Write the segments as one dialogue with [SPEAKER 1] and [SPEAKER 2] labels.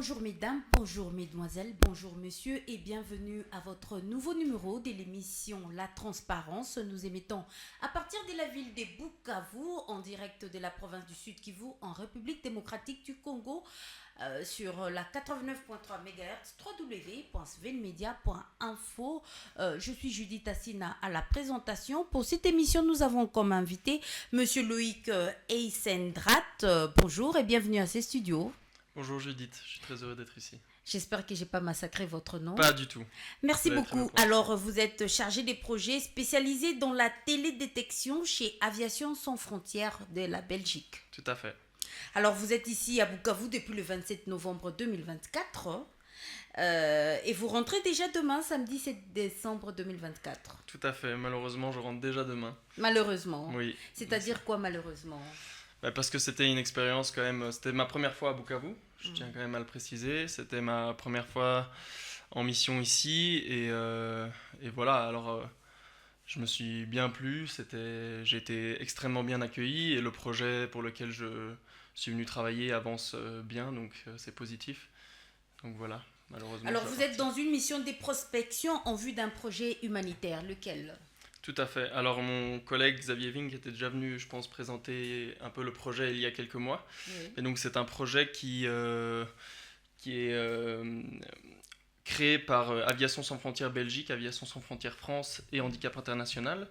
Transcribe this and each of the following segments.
[SPEAKER 1] Bonjour mesdames, bonjour mesdemoiselles, bonjour monsieur et bienvenue à votre nouveau numéro de l'émission La Transparence. Nous émettons à partir de la ville de Bukavu en direct de la province du Sud Kivu en République démocratique du Congo sur la 89.3 MHz www.svenmedia.info. Je suis Judith Assina à la présentation. Pour cette émission, nous avons comme invité monsieur Loïc Eysendrat. Bonjour et bienvenue à ces studios.
[SPEAKER 2] Bonjour Judith, je suis très heureux d'être ici.
[SPEAKER 1] J'espère que je n'ai pas massacré votre nom.
[SPEAKER 2] Pas du tout.
[SPEAKER 1] Merci beaucoup. Alors, vous êtes chargé des projets spécialisés dans la télédétection chez Aviation Sans Frontières de la Belgique.
[SPEAKER 2] Tout à fait.
[SPEAKER 1] Alors, vous êtes ici à Bukavu depuis le 27 novembre 2024 et vous rentrez déjà demain, samedi 7 décembre 2024.
[SPEAKER 2] Tout à fait. Malheureusement, je rentre déjà demain.
[SPEAKER 1] Malheureusement.
[SPEAKER 2] Oui.
[SPEAKER 1] C'est-à-dire quoi malheureusement?
[SPEAKER 2] Parce que c'était une expérience quand même, c'était ma première fois à Bukavu, je tiens quand même à le préciser, c'était ma première fois en mission ici et voilà, alors je me suis bien plu, j'ai été extrêmement bien accueilli et le projet pour lequel je suis venu travailler avance bien, donc c'est positif, donc voilà, malheureusement.
[SPEAKER 1] Alors vous êtes dans une mission de prospection en vue d'un projet humanitaire, lequel ?
[SPEAKER 2] Tout à fait. Alors mon collègue Xavier Ving était déjà venu, je pense, présenter un peu le projet il y a quelques mois. Oui. Et donc c'est un projet qui est créé par Aviation Sans Frontières Belgique, Aviation Sans Frontières France et Handicap International,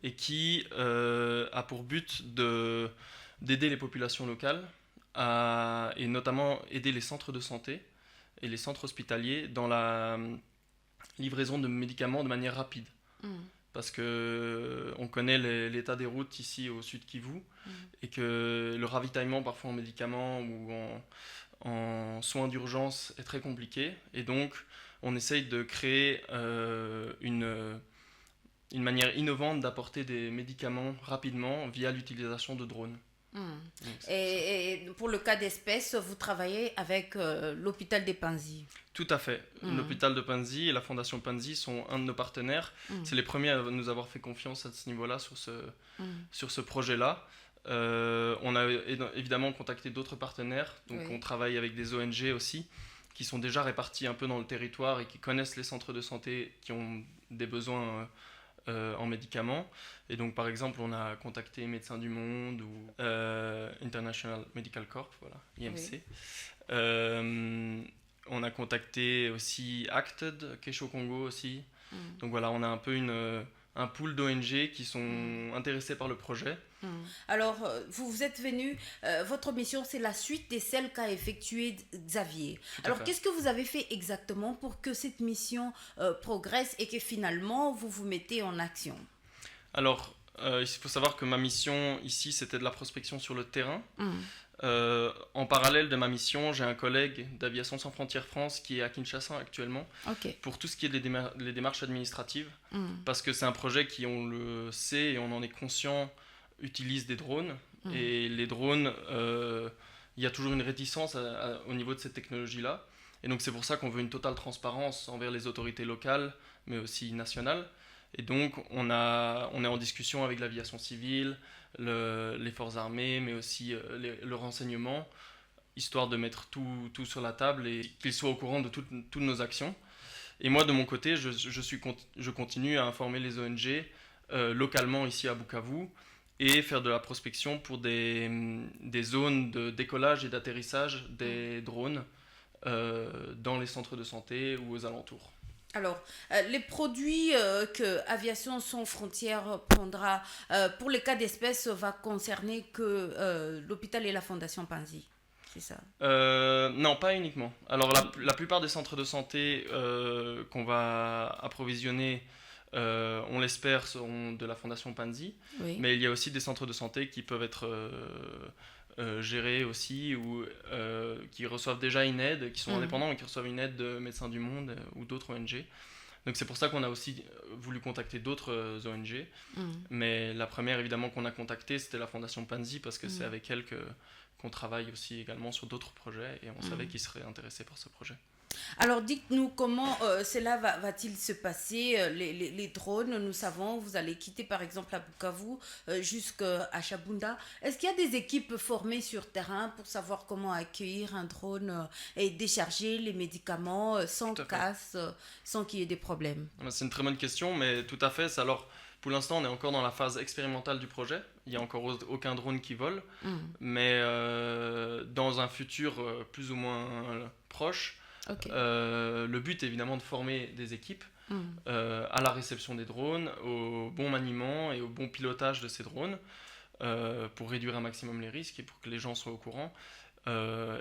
[SPEAKER 2] et qui a pour but d'aider les populations locales et notamment aider les centres de santé et les centres hospitaliers dans la livraison de médicaments de manière rapide. Parce qu'on connaît l'état des routes ici au sud Kivu et que le ravitaillement parfois en médicaments ou en soins d'urgence est très compliqué. Et donc, on essaye de créer une manière innovante d'apporter des médicaments rapidement via l'utilisation de drones.
[SPEAKER 1] Et pour le cas d'espèce, vous travaillez avec l'hôpital des Panzi.
[SPEAKER 2] Tout à fait. L'hôpital de Panzi et la fondation Panzi sont un de nos partenaires. C'est les premiers à nous avoir fait confiance à ce niveau-là sur ce projet-là. On a évidemment contacté d'autres partenaires. Donc on travaille avec des ONG aussi qui sont déjà répartis un peu dans le territoire et qui connaissent les centres de santé qui ont des besoins en médicaments. Et donc par exemple on a contacté Médecins du Monde ou International Medical Corps, voilà, IMC. On a contacté aussi Acted, Kesho Congo aussi. Donc voilà, on a un peu un pool d'ONG qui sont intéressés par le projet.
[SPEAKER 1] Alors, vous êtes venu, votre mission c'est la suite de celle qu'a effectuée Xavier. Alors, qu'est-ce que vous avez fait exactement pour que cette mission progresse et que finalement vous vous mettez en action?
[SPEAKER 2] Alors, il faut savoir que ma mission ici c'était de la prospection sur le terrain. En parallèle de ma mission, j'ai un collègue d'Aviation Sans Frontières France qui est à Kinshasa actuellement pour tout ce qui est les démarches administratives parce que c'est un projet qui, on le sait et on en est conscient, utilise des drones et les drones, il y a toujours une réticence au niveau de cette technologie-là et donc c'est pour ça qu'on veut une totale transparence envers les autorités locales mais aussi nationales. Et donc on est en discussion avec l'aviation civile, les forces armées, mais aussi le renseignement, histoire de mettre tout sur la table et qu'ils soient au courant de toutes nos actions. Et moi, de mon côté, je continue à informer les ONG localement ici à Bukavu et faire de la prospection pour des zones de décollage et d'atterrissage des drones dans les centres de santé ou aux alentours.
[SPEAKER 1] Alors, les produits que Aviation Sans Frontières prendra pour les cas d'espèce va concerner que l'hôpital et la fondation Panzi, c'est ça?
[SPEAKER 2] Non, pas uniquement. Alors, la plupart des centres de santé qu'on va approvisionner, on l'espère, seront de la fondation Panzi. Oui. Mais il y a aussi des centres de santé qui peuvent être gérés aussi ou qui reçoivent déjà une aide, qui sont indépendants mais qui reçoivent une aide de Médecins du Monde ou d'autres ONG. Donc c'est pour ça qu'on a aussi voulu contacter d'autres ONG. Mais la première évidemment qu'on a contactée c'était la fondation Panzi parce que c'est avec elle qu'on travaille aussi également sur d'autres projets et on savait qu'ils seraient intéressés par ce projet.
[SPEAKER 1] Alors dites-nous comment cela va-t-il se passer, les drones, nous savons, vous allez quitter par exemple à Bukavu jusqu'à Chabunda. Est-ce qu'il y a des équipes formées sur terrain pour savoir comment accueillir un drone et décharger les médicaments sans
[SPEAKER 2] Tout à fait.
[SPEAKER 1] casse, sans qu'il y ait des problèmes?
[SPEAKER 2] C'est une très bonne question, mais tout à fait. Alors, pour l'instant, on est encore dans la phase expérimentale du projet. Il n'y a encore aucun drone qui vole,
[SPEAKER 1] Mm.
[SPEAKER 2] mais dans un futur plus ou moins proche,
[SPEAKER 1] Ok.
[SPEAKER 2] le but est évidemment de former des équipes
[SPEAKER 1] Mm.
[SPEAKER 2] à la réception des drones, au bon maniement et au bon pilotage de ces drones pour réduire un maximum les risques et pour que les gens soient au courant.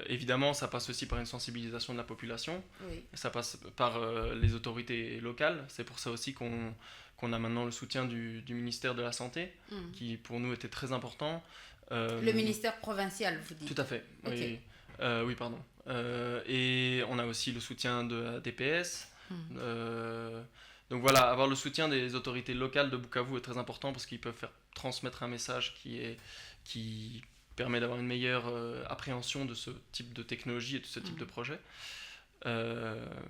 [SPEAKER 2] Évidemment, ça passe aussi par une sensibilisation de la population,
[SPEAKER 1] Oui.
[SPEAKER 2] ça passe par les autorités locales. C'est pour ça aussi qu'on a maintenant le soutien du ministère de la Santé,
[SPEAKER 1] Mm.
[SPEAKER 2] qui pour nous était très important.
[SPEAKER 1] Le ministère provincial, vous dites?
[SPEAKER 2] Tout à fait,
[SPEAKER 1] Ok.
[SPEAKER 2] oui, oui, pardon. Et on a aussi le soutien de la DPS.
[SPEAKER 1] Mm.
[SPEAKER 2] Donc voilà, avoir le soutien des autorités locales de Bukavu est très important parce qu'ils peuvent faire transmettre un message qui permet d'avoir une meilleure appréhension de ce type de technologie et de ce type de projet.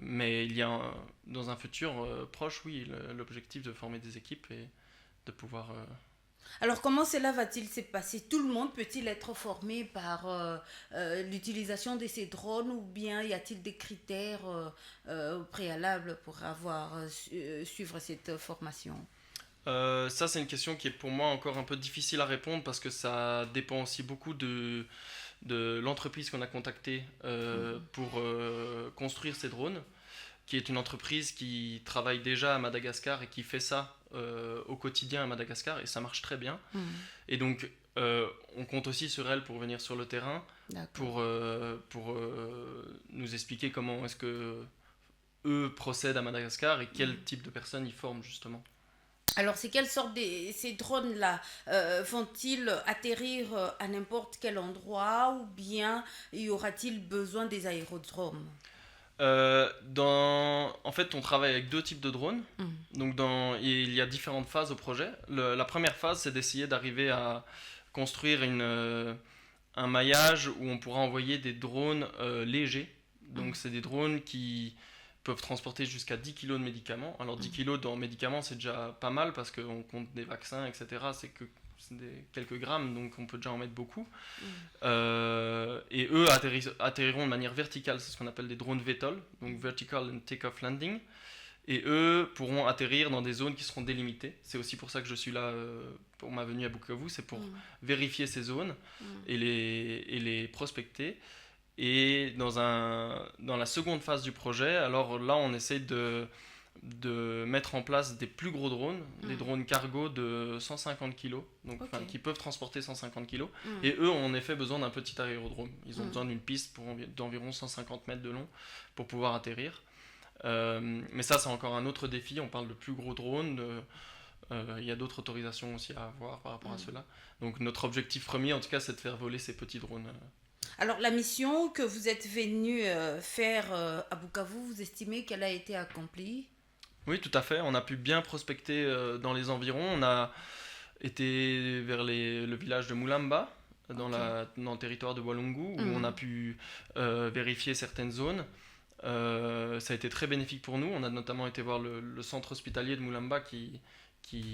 [SPEAKER 2] Mais il y a dans un futur proche, oui, l'objectif de former des équipes et de pouvoir...
[SPEAKER 1] Alors, comment cela va-t-il se passer? Tout le monde peut-il être formé par l'utilisation de ces drones ou bien y a-t-il des critères préalables pour suivre cette formation?
[SPEAKER 2] Ça, c'est une question qui est pour moi encore un peu difficile à répondre parce que ça dépend aussi beaucoup de l'entreprise qu'on a contactée pour construire ces drones, qui est une entreprise qui travaille déjà à Madagascar et qui fait ça au quotidien à Madagascar et ça marche très bien. Et donc, on compte aussi sur elle pour venir sur le terrain, pour nous expliquer comment est-ce que eux procèdent à Madagascar et quel type de personnes ils forment justement.
[SPEAKER 1] Alors, c'est quelle sorte ces drones-là vont-ils atterrir à n'importe quel endroit ou bien y aura-t-il besoin des aérodromes?
[SPEAKER 2] En fait, on travaille avec deux types de drones. Donc, il y a différentes phases au projet. La première phase, c'est d'essayer d'arriver à construire un maillage où on pourra envoyer des drones légers. Donc, c'est des drones qui peuvent transporter jusqu'à 10 kg de médicaments. Alors 10 kg dans médicaments, c'est déjà pas mal parce qu'on compte des vaccins, etc. C'est quelques grammes, donc on peut déjà en mettre beaucoup. Et eux atterriront de manière verticale, c'est ce qu'on appelle des drones VTOL, donc Vertical and Takeoff Landing. Et eux pourront atterrir dans des zones qui seront délimitées. C'est aussi pour ça que je suis là pour ma venue à Bukavu, c'est pour vérifier ces zones et les prospecter. Et dans la seconde phase du projet, alors là on essaie de mettre en place des plus gros drones, des drones cargo de 150 kg, donc, qui peuvent transporter 150 kg. Et eux ont en effet besoin d'un petit aérodrome. Ils ont besoin d'une piste d'environ 150 mètres de long pour pouvoir atterrir. Mais ça c'est encore un autre défi, on parle de plus gros drones. Il y a d'autres autorisations aussi à avoir par rapport à cela. Donc notre objectif premier en tout cas c'est de faire voler ces petits drones.
[SPEAKER 1] Alors, la mission que vous êtes venu faire à Bukavu, vous estimez qu'elle a été accomplie?
[SPEAKER 2] Oui, tout à fait. On a pu bien prospecter dans les environs. On a été vers le village de Mulamba, dans le territoire de Walungu, où on a pu vérifier certaines zones. Ça a été très bénéfique pour nous. On a notamment été voir le centre hospitalier de Mulamba qui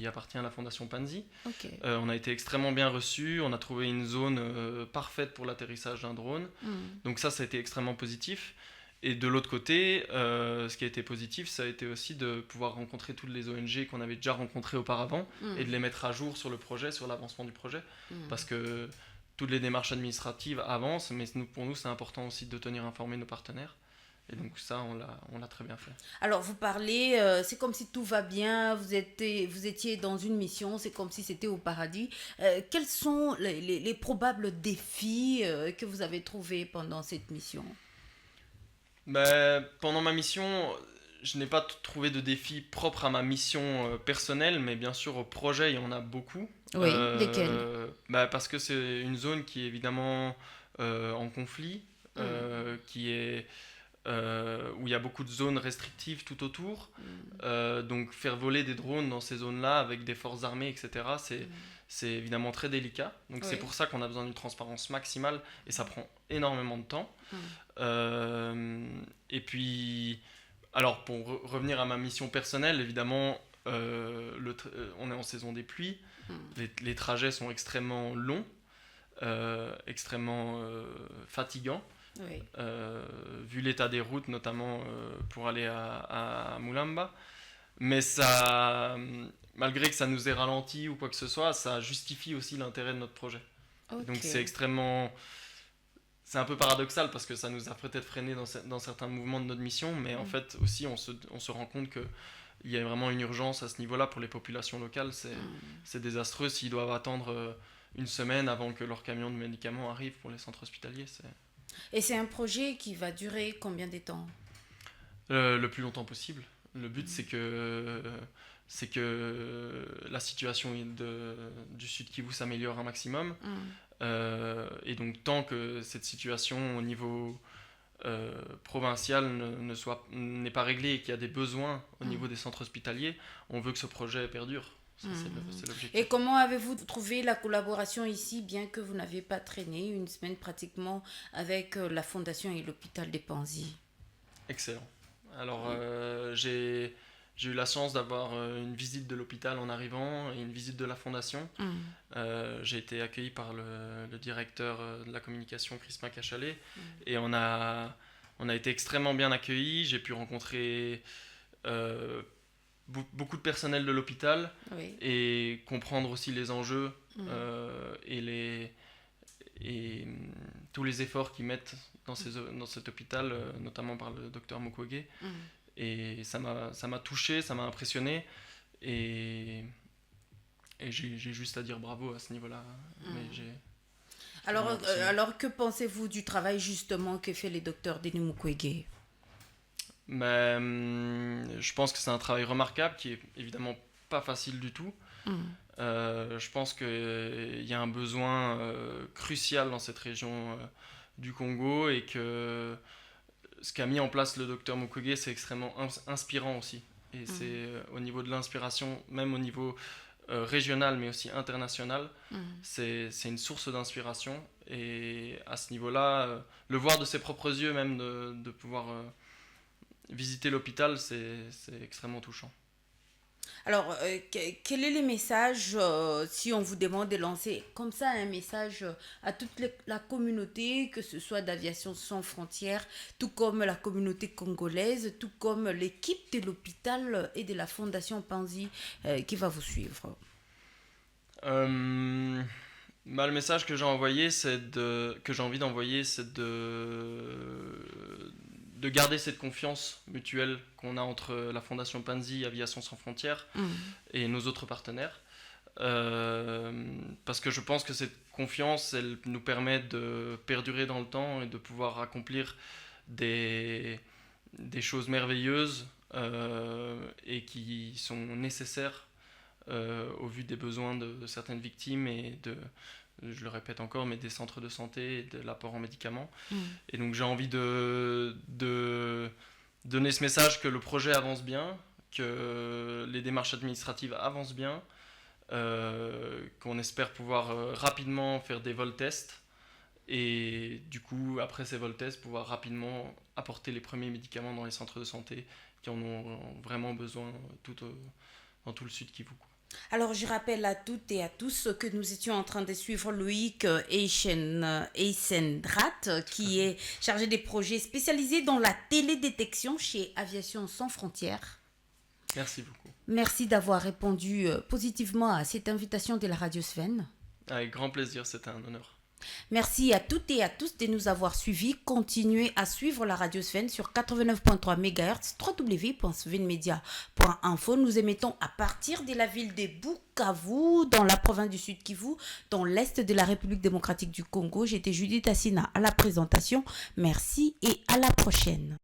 [SPEAKER 2] appartient à la Fondation Panzi. On a été extrêmement bien reçus, on a trouvé une zone parfaite pour l'atterrissage d'un drone. Donc ça a été extrêmement positif. Et de l'autre côté, ce qui a été positif, ça a été aussi de pouvoir rencontrer toutes les ONG qu'on avait déjà rencontrées auparavant et de les mettre à jour sur le projet, sur l'avancement du projet. Parce que toutes les démarches administratives avancent, mais pour nous, c'est important aussi de tenir informés nos partenaires. Et donc ça, on l'a très bien fait.
[SPEAKER 1] Alors, vous parlez, c'est comme si tout va bien, vous étiez dans une mission, c'est comme si c'était au paradis. Quels sont les probables défis que vous avez trouvés pendant cette mission?
[SPEAKER 2] Pendant ma mission, je n'ai pas trouvé de défis propres à ma mission personnelle, mais bien sûr au projet, il y en a beaucoup.
[SPEAKER 1] Oui, lesquels?
[SPEAKER 2] Parce que c'est une zone qui est évidemment en conflit, qui est où il y a beaucoup de zones restrictives tout autour. Donc faire voler des drones dans ces zones-là avec des forces armées, etc., c'est évidemment très délicat. Donc c'est pour ça qu'on a besoin d'une transparence maximale et ça prend énormément de temps. Et puis, alors pour revenir à ma mission personnelle, évidemment, on est en saison des pluies. Les trajets sont extrêmement longs, extrêmement fatigants.
[SPEAKER 1] Oui.
[SPEAKER 2] Vu l'état des routes, notamment pour aller à Moulamba. Mais ça, malgré que ça nous ait ralenti ou quoi que ce soit, ça justifie aussi l'intérêt de notre projet. Okay. Donc c'est un peu paradoxal parce que ça nous a peut-être freiné dans certains mouvements de notre mission, mais en fait aussi on se rend compte qu'il y a vraiment une urgence à ce niveau-là pour les populations locales. C'est désastreux s'ils doivent attendre une semaine avant que leur camion de médicaments arrive pour les centres hospitaliers.
[SPEAKER 1] Et c'est un projet qui va durer combien de temps ?
[SPEAKER 2] Le plus longtemps possible. Le but, c'est que la situation du Sud Kivu s'améliore un maximum. Et donc, tant que cette situation au niveau provincial n'est pas réglée et qu'il y a des besoins au niveau des centres hospitaliers, on veut que ce projet perdure. C'est l'objectif.
[SPEAKER 1] Et comment avez-vous trouvé la collaboration ici, bien que vous n'avez pas traîné une semaine pratiquement avec la Fondation et l'hôpital des Panzi ?
[SPEAKER 2] Excellent. Alors, j'ai eu la chance d'avoir une visite de l'hôpital en arrivant et une visite de la Fondation. J'ai été accueilli par le directeur de la communication, Crispin Cachalet, et on a été extrêmement bien accueillis. J'ai pu rencontrer beaucoup de personnel de l'hôpital et comprendre aussi les enjeux et tous les efforts qu'ils mettent dans cet hôpital, notamment par le docteur Mukwege. Et ça m'a touché, ça m'a impressionné et j'ai juste à dire bravo à ce niveau-là.
[SPEAKER 1] Alors que pensez-vous du travail justement que fait le docteur Denis Mukwege ?
[SPEAKER 2] Je pense que c'est un travail remarquable qui est évidemment pas facile du tout. Je pense qu'il y a un besoin crucial dans cette région du Congo et que ce qu'a mis en place le docteur Mukwege, c'est extrêmement inspirant aussi. Et c'est au niveau de l'inspiration, même au niveau régional mais aussi international, c'est une source d'inspiration. Et à ce niveau-là, le voir de ses propres yeux, même de pouvoir visiter l'hôpital, c'est extrêmement touchant.
[SPEAKER 1] Alors, quel est le message, si on vous demande de lancer comme ça un message à toute la communauté, que ce soit d'Aviation Sans Frontières, tout comme la communauté congolaise, tout comme l'équipe de l'hôpital et de la Fondation Panzi qui va vous suivre ?
[SPEAKER 2] Le message que j'ai envoyé, que j'ai envie d'envoyer, c'est de garder cette confiance mutuelle qu'on a entre la Fondation Panzi, Aviation Sans Frontières et nos autres partenaires. Parce que je pense que cette confiance, elle nous permet de perdurer dans le temps et de pouvoir accomplir des choses merveilleuses et qui sont nécessaires au vu des besoins de certaines victimes et je le répète encore, mais des centres de santé et de l'apport en médicaments. Et donc j'ai envie de donner ce message que le projet avance bien, que les démarches administratives avancent bien, qu'on espère pouvoir rapidement faire des vols tests et du coup, après ces vols tests, pouvoir rapidement apporter les premiers médicaments dans les centres de santé qui en ont vraiment besoin dans tout le Sud Kivu.
[SPEAKER 1] Alors, je rappelle à toutes et à tous que nous étions en train de suivre Loïc Eysendrat, qui est chargé des projets spécialisés dans la télédétection chez Aviation Sans Frontières.
[SPEAKER 2] Merci beaucoup.
[SPEAKER 1] Merci d'avoir répondu positivement à cette invitation de la Radio Sven.
[SPEAKER 2] Avec grand plaisir, c'était un honneur.
[SPEAKER 1] Merci à toutes et à tous de nous avoir suivis. Continuez à suivre la Radio Sven sur 89.3 MHz, www.svenmedia.info. Nous émettons à partir de la ville de Bukavu, dans la province du Sud Kivu, dans l'est de la République démocratique du Congo. J'étais Judith Assina à la présentation. Merci et à la prochaine.